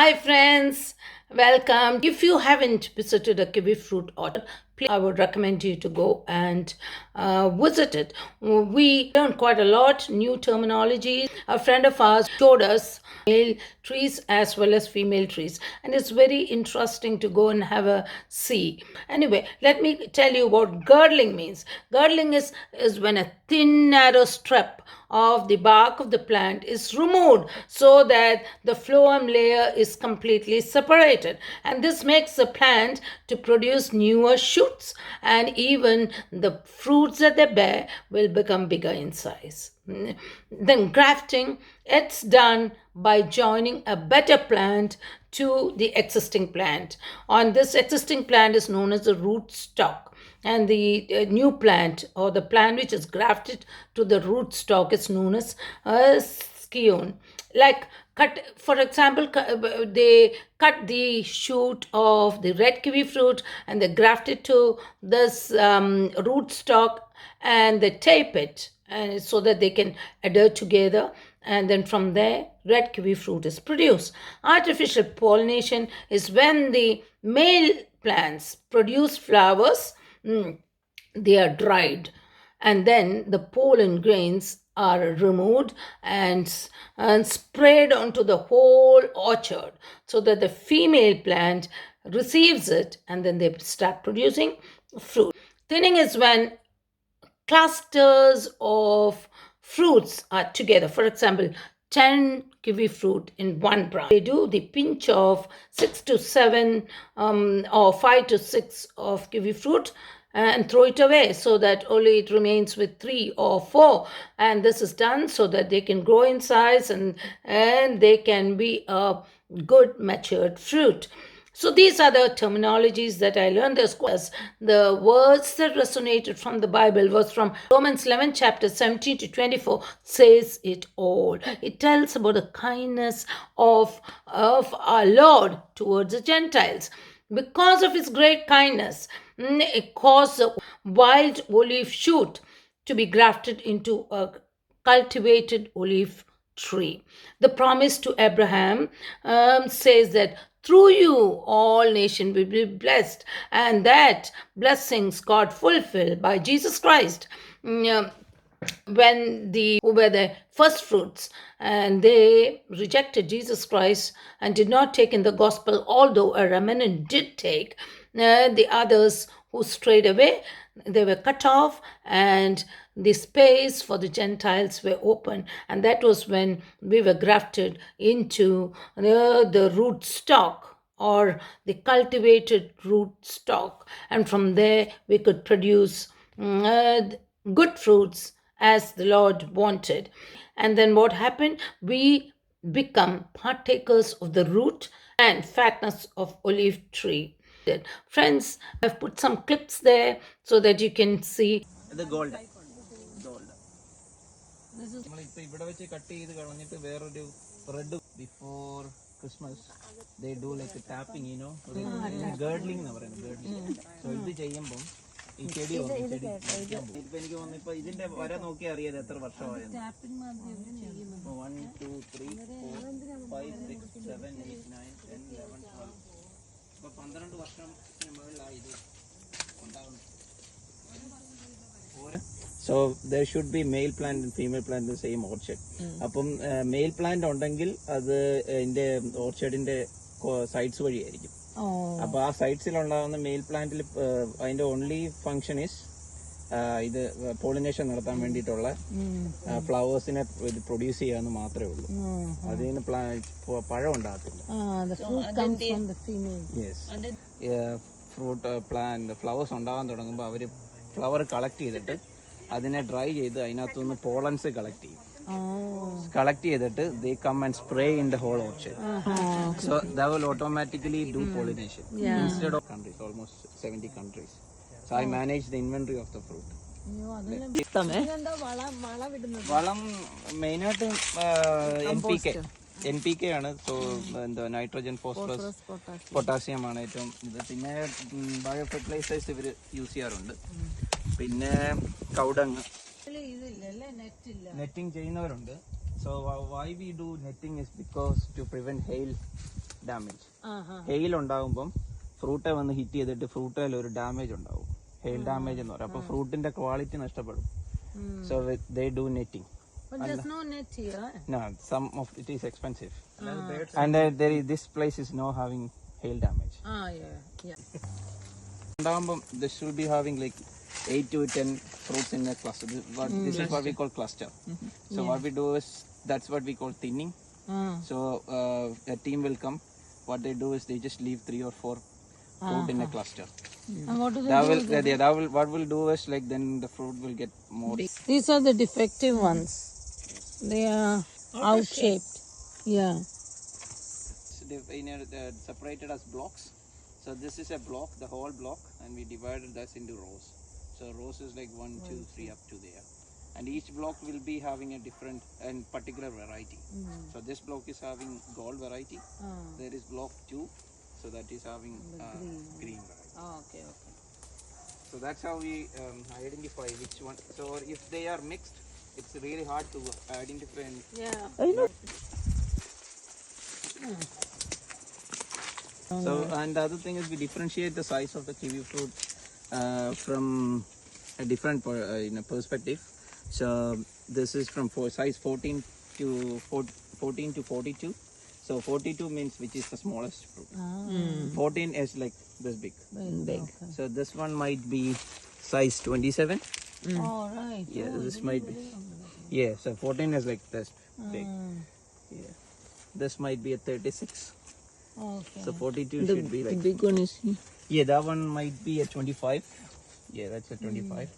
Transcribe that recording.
Hi friends, welcome. If you haven't visited a kiwi fruit orchard, please, I would recommend you to go and visit it. We learned quite a lot, new terminology. A friend of ours showed us male trees as well as female trees, and it's very interesting to go and have a see. Anyway, let me tell you what girdling means. Girdling is when a thin, narrow strip of the bark of the plant is removed so that the phloem layer is completely separated, and this makes the plant to produce newer shoots, and even the fruits that they bear will become bigger in size. Then grafting, it's done by joining a better plant to the existing plant. On this existing plant is known as the root stock, and the new plant or the plant which is grafted to the root stock is known as scion. Like cut, for example, they cut the shoot of the red kiwi fruit and they graft it to this root stock, and they tape it and so that they can adhere together, and then from there red kiwi fruit is produced. Artificial pollination is when the male plants produce flowers. They are dried, and then the pollen grains are removed and sprayed onto the whole orchard so that the female plant receives it, and then they start producing fruit. Thinning is when clusters of fruits are together. For example, 10 kiwi fruit in one branch. They do the pinch of 6 to 7 or 5 to 6 of kiwi fruit and throw it away so that only it remains with 3 or 4, and this is done so that they can grow in size and they can be a good matured fruit. So these are the terminologies that I learned. The words that resonated from the Bible was from Romans 11 chapter 17 to 24 says it all. It tells about the kindness of our Lord towards the Gentiles. Because of his great kindness, it caused a wild olive shoot to be grafted into a cultivated olive tree. The promise to Abraham says that through you all nations will be blessed, and that blessings God fulfilled by Jesus Christ. When the who were the first fruits and they rejected Jesus Christ and did not take in the gospel, although a remnant did take, the others who strayed away, they were cut off, and the space for the Gentiles were open, and that was when we were grafted into the root stock or the cultivated root stock, and from there we could produce good fruits as the Lord wanted. And then what happened? We become partakers of the root and fatness of olive tree. Friends, I've put some clips there so that you can see. The gold. നമ്മളിപ്പോൾ ഇവിടെ വെച്ച് cut ചെയ്ത് കളഞ്ഞിട്ട് വേറൊരു thread before Christmas they do like tapping you know girdling എന്ന് പറയുന്നത് ഗേർഡ്ലിംഗ്. So ഇത് ചെയ്യുമ്പം ഈ ചെടി ഇപ്പൊ എനിക്ക് തോന്നുന്നു ഇപ്പൊ ഇതിന്റെ വര നോക്കി അറിയാതെ എത്ര വർഷമായത്. 1 2 3 4 5 6 7 8 9 10 11 12 ഇപ്പൊ 12 വർഷത്തിന് മുകളിലായി ഇത് ഉണ്ടാകുന്നു. So there should be male plant and female plant in the same orchard. അപ്പം മെയിൽ പ്ലാന്റ് ഉണ്ടെങ്കിൽ അത് ഇതിന്റെ ഓർച്ചർഡിന്റെ സൈഡ്സ് വഴിയായിരിക്കും. അപ്പൊ ആ സൈഡ്സിൽ ഉണ്ടാകുന്ന മെയിൽ പ്ലാന്റിൽ അതിന്റെ ഓൺലി ഫങ്ഷൻ ഇസ് ഇത് പോളിനേഷൻ നടത്താൻ വേണ്ടിയിട്ടുള്ള ഫ്ലവേഴ്സിനെ പ്രൊഡ്യൂസ് ചെയ്യാന്ന് മാത്രമേ ഉള്ളൂ. അതിന് പഴം ഉണ്ടാകത്തില്ല. യെസ്, ഫ്രൂട്ട് പ്ലാന്റ് ഫ്ലവേഴ്സ് ഉണ്ടാകാൻ തുടങ്ങുമ്പോൾ അവര് ഫ്ലവർ കളക്ട് ചെയ്തിട്ട് അതിനെ ഡ്രൈ ചെയ്ത് അതിനകത്തുനിന്ന് പോളൻസ് കളക്ട് ചെയ്യും. കളക്ട് ചെയ്തിട്ട് they come and spray in the whole orchard. So that will automatically do pollination instead of countries, almost 70 countries. So I manage the inventory of the fruit. വളം മെയിനായിട്ട് NPK ആണ്. So എന്താ nitrogen, phosphorus, potassium ആണ് ഏറ്റവും ഇത്. പിന്നെ bio fertilisers ഇവർ use ചെയ്യാറുണ്ട്. പിന്നെ കൗഡങ്, നെറ്റിംഗ് ചെയ്യുന്നവരുണ്ട്. So why we do netting is because to prevent hail damage. Hail ഉണ്ടാകുമ്പം ഫ്രൂട്ടെ വന്ന് ഹിറ്റ് ചെയ്തിട്ട് ഫ്രൂട്ടിൽ ഒരു ഡാമേജ് ഉണ്ടാവും. ഹെയിൽ ഡാമേജ് എന്ന് പറയും. അപ്പൊ ഫ്രൂട്ടിന്റെ ക്വാളിറ്റി നഷ്ടപ്പെടും. So they do netting. But there's no net here. No, some of it is expensive. And this place is no having hail damage. Yeah. ഉണ്ടാകുമ്പം this will be having like 8 to 10 fruits in a cluster. This is what we call cluster. So what we do is, that's what we call thinning. So a team will come. What they do is they just leave 3 or 4 fruit in a cluster. And what do they do? What will do is like then the fruit will get more. These are the defective ones. They are out-shaped. Yeah. Separated as blocks. So this is a block, the whole block, and we divided this into rows. So rows is like 1, 2, 3 up to there. And each block will be having a different and particular variety. So this block is having gold variety. There is block 2, so that is having green variety. Okay. So that's how we identify which one. So if they are mixed, it's really hard to identify. Yeah. I know. So and the other thing is we differentiate the size of the kiwi fruit from a different perspective. So this is from size 14 to 42. So 42 means which is the smallest fruit. 14 is like this big. Big. So this one might be size 27. All right. Yeah, this might be. Yeah, so 14 is like this big. Yeah. This might be a 36. Okay. So 42 should be like. The big one is here. Yeah, that one might be a 25. Yeah, that's a 25.